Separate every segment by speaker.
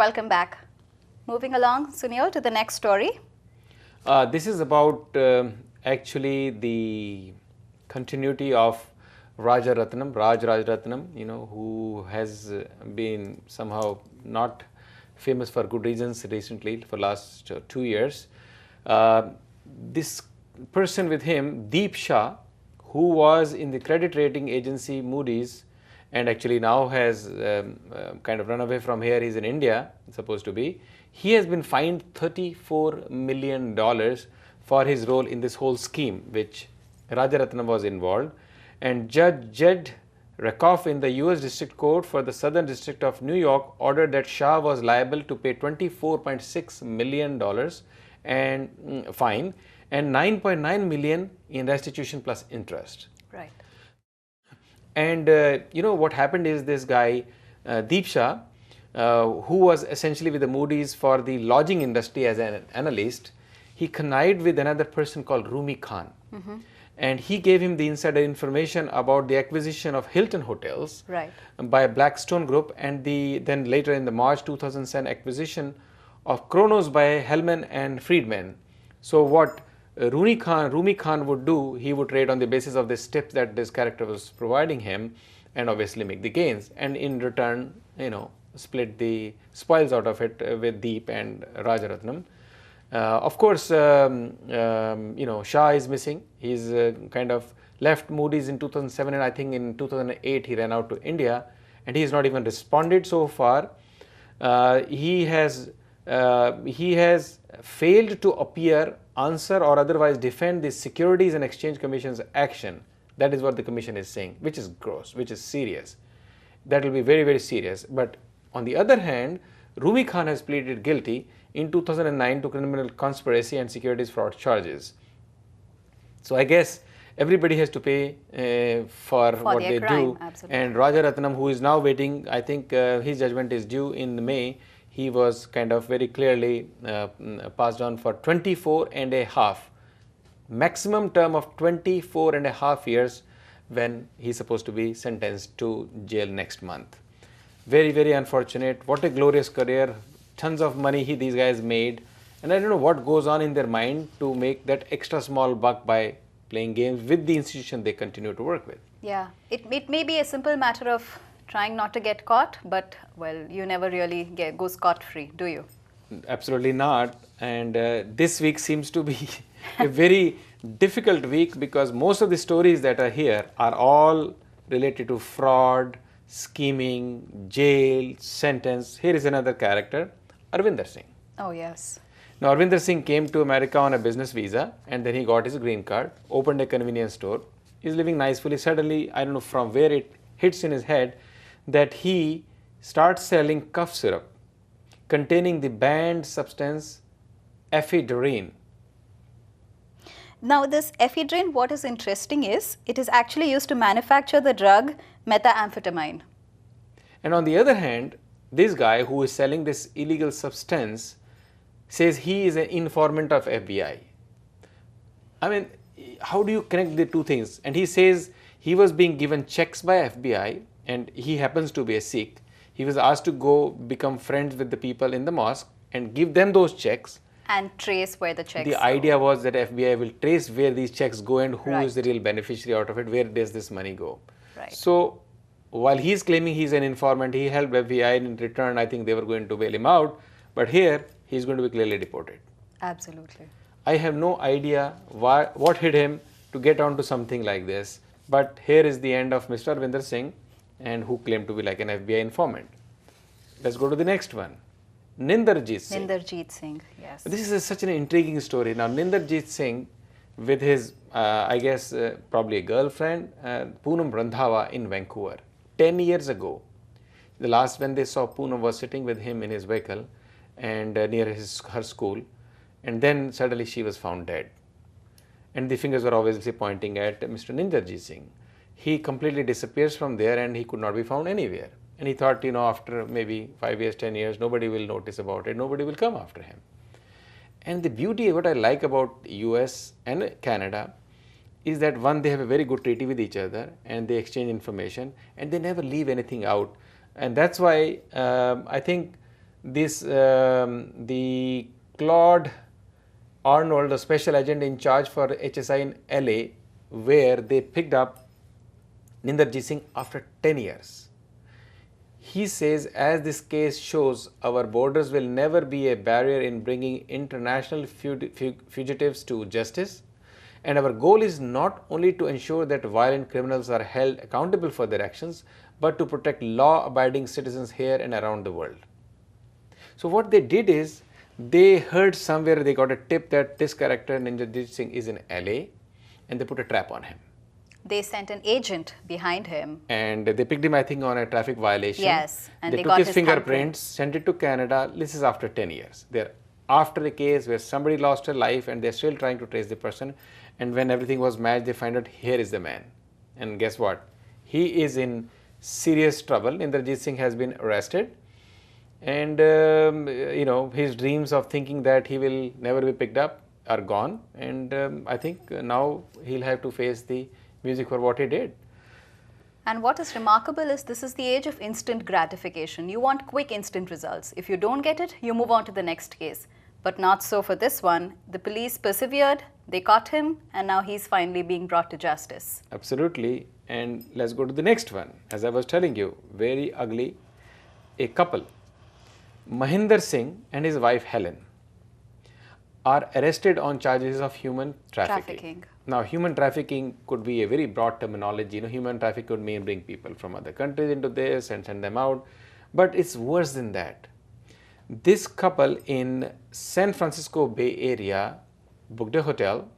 Speaker 1: Welcome back. Moving along, Sunil, to the next story.
Speaker 2: This is about actually the continuity of Raj Rajaratnam, who has been somehow not famous for good reasons recently for last 2 years. This person with him, Deep Shah, who was in the credit rating agency Moody's and actually now has kind of run away from here. He's in India, supposed to be. He has been fined $34 million for his role in this whole scheme, which Rajaratnam was involved. And Judge Jed Rakoff in the US District Court for the Southern District of New York ordered that Shah was liable to pay $24.6 million and fine and $9.9 million in restitution plus interest.
Speaker 1: Right.
Speaker 2: And what happened is this guy, Deep Shah, who was essentially with the Moody's for the lodging industry as an analyst, he connived with another person called Rumi Khan. And he gave him the insider information about the acquisition of Hilton hotels by Blackstone Group and then later in the March 2007 acquisition of Kronos by Hellman and Friedman. So what Rumi Khan would do, he would trade on the basis of the tips that this character was providing him and obviously make the gains, and in return, split the spoils out of it with Deep and Rajaratnam. Of course, Shah is missing. He's kind of left Moody's in 2007 and I think in 2008 he ran out to India and he has not even responded so far. He has failed to appear, answer or otherwise defend the Securities and Exchange Commission's action. That is what the commission is saying, which is gross, which is serious. That will be very, very serious. But on the other hand, Rumi Khan has pleaded guilty in 2009 to criminal conspiracy and securities fraud charges. So I guess everybody has to pay for what they do.
Speaker 1: Absolutely.
Speaker 2: And Rajaratnam, who is now waiting, I think his judgment is due in May. He was kind of very clearly passed on for 24 and a half, maximum term of 24 and a half years when he's supposed to be sentenced to jail next month. Very, very unfortunate. What a glorious career. Tons of money these guys made. And I don't know what goes on in their mind to make that extra small buck by playing games with the institution they continue to work with.
Speaker 1: Yeah, it may be a simple matter of trying not to get caught, but well, you never really go scot-free, do you?
Speaker 2: Absolutely not. And this week seems to be a very difficult week because most of the stories that are here are all related to fraud, scheming, jail, sentence. Here is another character, Arvinder Singh.
Speaker 1: Oh yes.
Speaker 2: Now Arvinder Singh came to America on a business visa and then he got his green card, opened a convenience store. He's living nicely. Suddenly, I don't know from where it hits in his head that he starts selling cough syrup containing the banned substance ephedrine.
Speaker 1: Now this ephedrine, what is interesting is it is actually used to manufacture the drug methamphetamine.
Speaker 2: And on the other hand, this guy who is selling this illegal substance says he is an informant of FBI. I mean, how do you connect the two things? And he says he was being given checks by FBI and he happens to be a Sikh. He was asked to go become friends with the people in the mosque and give them those checks.
Speaker 1: And trace where the checks
Speaker 2: The
Speaker 1: go.
Speaker 2: idea was that FBI will trace where these checks go and who is the real beneficiary out of it, where does this money go.
Speaker 1: Right.
Speaker 2: So while he's claiming he's an informant, he helped FBI and in return I think they were going to bail him out, but here he's going to be clearly deported.
Speaker 1: Absolutely.
Speaker 2: I have no idea what hit him to get onto something like this, but here is the end of Mr. Arvinder Singh and who claimed to be like an FBI informant. Let's go to the next one. Ninderjeet Singh.
Speaker 1: Ninderjeet Singh, yes.
Speaker 2: This is such an intriguing story. Now Ninderjeet Singh with his, I guess probably a girlfriend, Poonam Randhawa in Vancouver. 10 years ago, the last when they saw Poonam was sitting with him in his vehicle and near her school, and then suddenly she was found dead. And the fingers were obviously pointing at Mr. Ninderjeet Singh. He completely disappears from there and he could not be found anywhere. And he thought, after maybe 5 years, 10 years, nobody will notice about it, nobody will come after him. And the beauty of what I like about US and Canada is that one, they have a very good treaty with each other and they exchange information and they never leave anything out. And that's why I think the Claude Arnold, the special agent in charge for HSI in LA, where they picked up Ninderjit Singh after 10 years. He says, as this case shows, our borders will never be a barrier in bringing international fugitives to justice. And our goal is not only to ensure that violent criminals are held accountable for their actions, but to protect law-abiding citizens here and around the world. So what they did is, they heard somewhere, they got a tip that this character Ninderjit Singh is in LA, and they put a trap on him.
Speaker 1: They sent an agent behind him.
Speaker 2: And they picked him, I think, on a traffic violation.
Speaker 1: Yes, and
Speaker 2: they
Speaker 1: got
Speaker 2: took his fingerprints,
Speaker 1: thumbprint.
Speaker 2: sent it to Canada. This is after 10 years. They're after a case where somebody lost her life and they're still trying to trace the person. And when everything was matched, they find out here is the man. And guess what? He is in serious trouble. Ninderjit Singh has been arrested. And, you know, his dreams of thinking that he will never be picked up are gone. And I think now he'll have to face the music for what he did.
Speaker 1: And what is remarkable is this is the age of instant gratification. You want quick instant results. If you don't get it, you move on to the next case. But not so for this one. The police persevered, they caught him, and now he's finally being brought to justice.
Speaker 2: Absolutely. And let's go to the next one. As I was telling you, very ugly. A couple, Mahinder Singh and his wife Helen, are arrested on charges of human trafficking. Now, human trafficking could be a very broad terminology. You know, human trafficking could mean bring people from other countries into this and send them out. But it's worse than that. This couple in San Francisco Bay Area booked a hotel,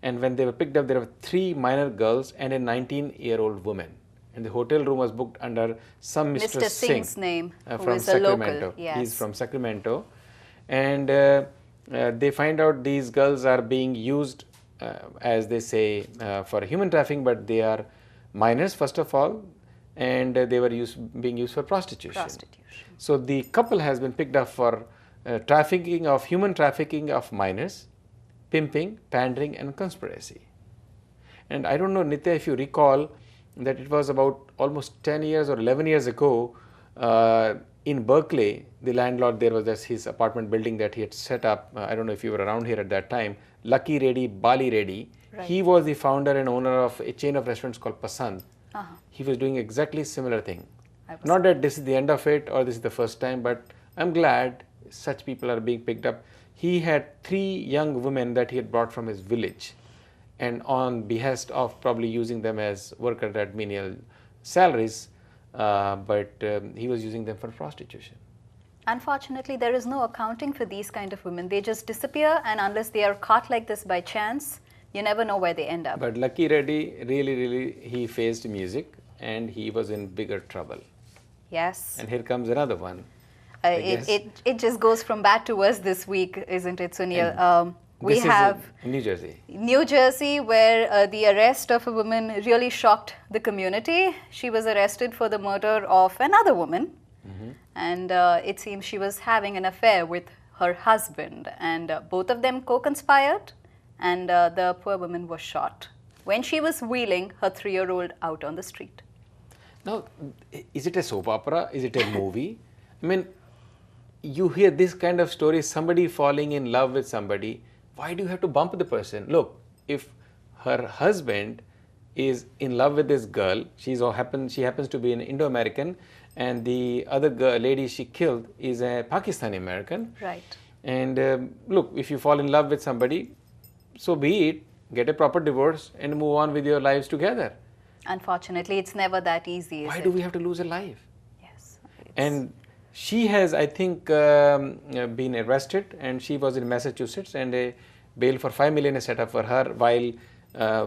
Speaker 2: and when they were picked up, there were 3 minor girls and a 19-year-old woman. And the hotel room was booked under some Mr.
Speaker 1: Singh's
Speaker 2: Singh,
Speaker 1: name,
Speaker 2: from
Speaker 1: who is
Speaker 2: Sacramento.
Speaker 1: a local. Yes.
Speaker 2: He's from Sacramento. And they find out these girls are being used, as they say, for human trafficking, but they are minors, first of all, and they were being used for prostitution. So the couple has been picked up for human trafficking of minors, pimping, pandering, and conspiracy. And I don't know, Nitya, if you recall that it was about almost 10 years or 11 years ago, in Berkeley, the landlord, there was just his apartment building that he had set up. I don't know if you were around here at that time. Lucky Reddy, Bali Reddy. Right. He was the founder and owner of a chain of restaurants called Pasand. He was doing exactly similar thing. Not that this is the end of it or this is the first time, but I'm glad such people are being picked up. He had 3 young women that he had brought from his village, and on behest of probably using them as workers at menial salaries, but he was using them for prostitution.
Speaker 1: Unfortunately, there is no accounting for these kind of women. They just disappear, and unless they are caught like this by chance, you never know where they end up.
Speaker 2: But Lucky Reddy, really, he faced music and he was in bigger trouble.
Speaker 1: Yes.
Speaker 2: And here comes another one.
Speaker 1: It just goes from bad to worse this week, isn't it, Sunil? We have
Speaker 2: New Jersey.
Speaker 1: New Jersey, where the arrest of a woman really shocked the community. She was arrested for the murder of another woman, and it seems she was having an affair with her husband, and both of them co-conspired, and the poor woman was shot when she was wheeling her 3-year-old out on the street.
Speaker 2: Now, is it a soap opera? Is it a movie? I mean, you hear this kind of story, somebody falling in love with somebody. Why do you have to bump the person? Look, if her husband is in love with this girl, she happens to be an Indo-American, and the other lady she killed is a Pakistani American.
Speaker 1: Right.
Speaker 2: And look, if you fall in love with somebody, so be it. Get a proper divorce and move on with your lives together.
Speaker 1: Unfortunately, it's never that easy.
Speaker 2: Why do we have to lose a life?
Speaker 1: Yes.
Speaker 2: And she has, I think, been arrested, and she was in Massachusetts, and a bail for $5 million is set up for her, while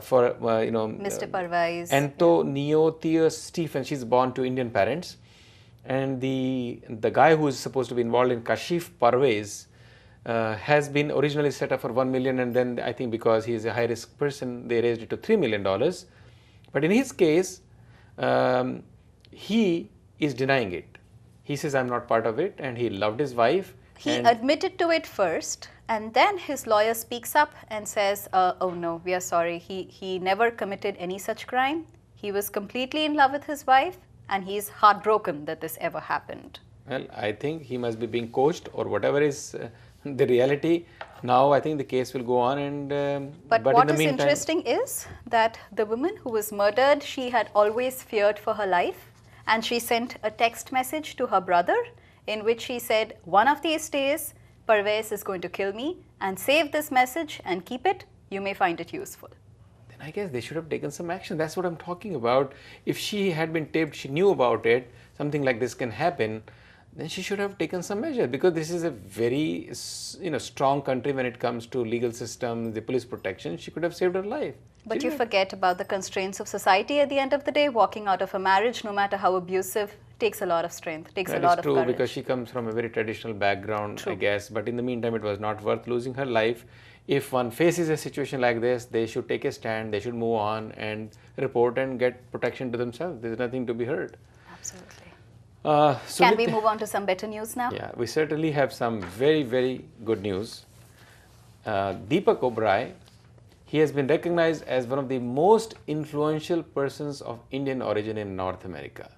Speaker 2: for
Speaker 1: Mr. Parvaiz.
Speaker 2: Antoniotia Stephen, she's born to Indian parents, and the guy who is supposed to be involved in Kashif Parvaiz has been originally set up for $1 million, and then I think because he is a high risk person, they raised it to $3 million. But in his case, he is denying it. He says, I'm not part of it, and he loved his wife.
Speaker 1: He admitted to it first, and then his lawyer speaks up and says, oh no, we are sorry. He never committed any such crime. He was completely in love with his wife, and he's heartbroken that this ever happened.
Speaker 2: Well, I think he must be being coached or whatever is the reality. Now I think the case will go on, and
Speaker 1: But
Speaker 2: in
Speaker 1: what
Speaker 2: the
Speaker 1: is
Speaker 2: meantime,
Speaker 1: interesting is that the woman who was murdered, she had always feared for her life, and she sent a text message to her brother in which she said, one of these days, Parvez is going to kill me, and save this message and keep it. You may find it useful.
Speaker 2: then I guess they should have taken some action. That's what I'm talking about. If she had been taped, she knew about it, something like this can happen, then she should have taken some measure, because this is a very strong country when it comes to legal system, the police protection. She could have saved her life.
Speaker 1: But
Speaker 2: She
Speaker 1: you
Speaker 2: didn't.
Speaker 1: forget about the constraints of society at the end of the day. Walking out of a marriage, no matter how abusive, takes a lot of strength, takes a
Speaker 2: That
Speaker 1: lot
Speaker 2: is
Speaker 1: of
Speaker 2: true,
Speaker 1: courage.
Speaker 2: because she comes from a very traditional background, I
Speaker 1: True.
Speaker 2: guess. But in the meantime, it was not worth losing her life. If one faces a situation like this, they should take a stand, they should move on and report and get protection to themselves. There's nothing to be heard.
Speaker 1: Absolutely.
Speaker 2: So
Speaker 1: Can
Speaker 2: with
Speaker 1: we move on to some better news now?
Speaker 2: Yeah, we certainly have some very, very good news. Deepak Oberoi, he has been recognized as one of the most influential persons of Indian origin in North America.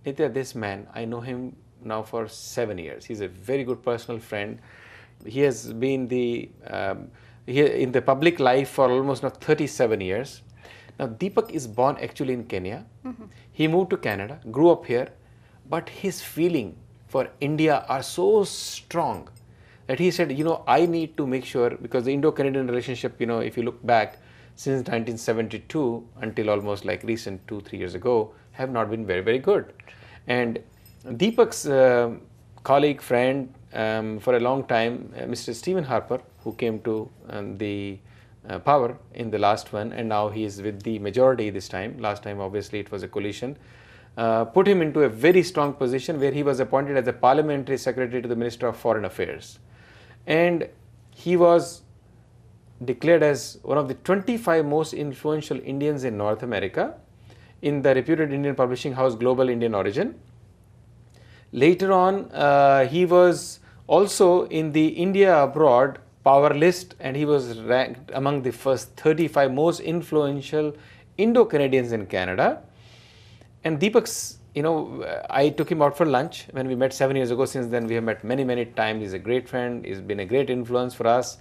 Speaker 2: Nitya, this man, I know him now for 7 years. He's a very good personal friend. He has been in the public life for almost now 37 years. Now, Deepak is born actually in Kenya. He moved to Canada, grew up here, but his feeling for India are so strong that he said, I need to make sure, because the Indo-Canadian relationship, if you look back since 1972 until almost like recent 2-3 years ago, have not been very, very good. And Deepak's colleague, friend for a long time, Mr. Stephen Harper, who came to the power in the last one, and now he is with the majority this time. Last time, obviously, it was a coalition. Put him into a very strong position where he was appointed as a parliamentary secretary to the Minister of Foreign Affairs. And he was declared as one of the 25 most influential Indians in North America in the reputed Indian publishing house Global Indian Origin. Later on, he was also in the India Abroad Power List, and he was ranked among the first 35 most influential Indo-Canadians in Canada. And Deepak's, I took him out for lunch when we met 7 years ago. Since then, we have met many, many times. He's a great friend. He's been a great influence for us,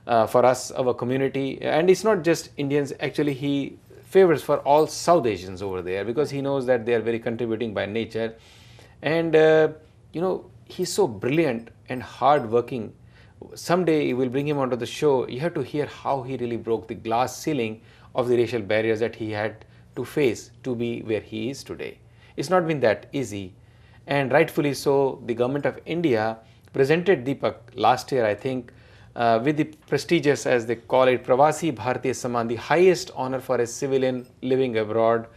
Speaker 2: our community. And it's not just Indians. Actually, he favors for all South Asians over there, because he knows that they are very contributing by nature. And, he's so brilliant and hardworking. Someday we'll bring him onto the show. You have to hear how he really broke the glass ceiling of the racial barriers that he had to face to be where he is today. It's not been that easy, and rightfully so. The government of India presented Deepak last year, I think, with the prestigious, as they call it, Pravasi Bharatiya Samman, the highest honor for a civilian living abroad,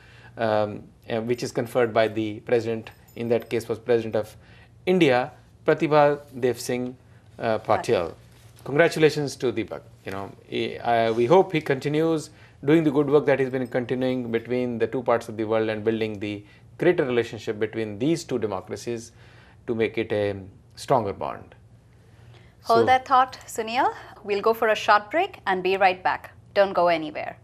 Speaker 2: which is conferred by the president. In that case, was President of India, Pratibha Dev Singh Patil. Congratulations to Deepak. We hope he continues doing the good work that he's been continuing between the two parts of the world and building the greater relationship between these two democracies to make it a stronger bond.
Speaker 1: Hold that thought, Sunil. We'll go for a short break and be right back. Don't go anywhere.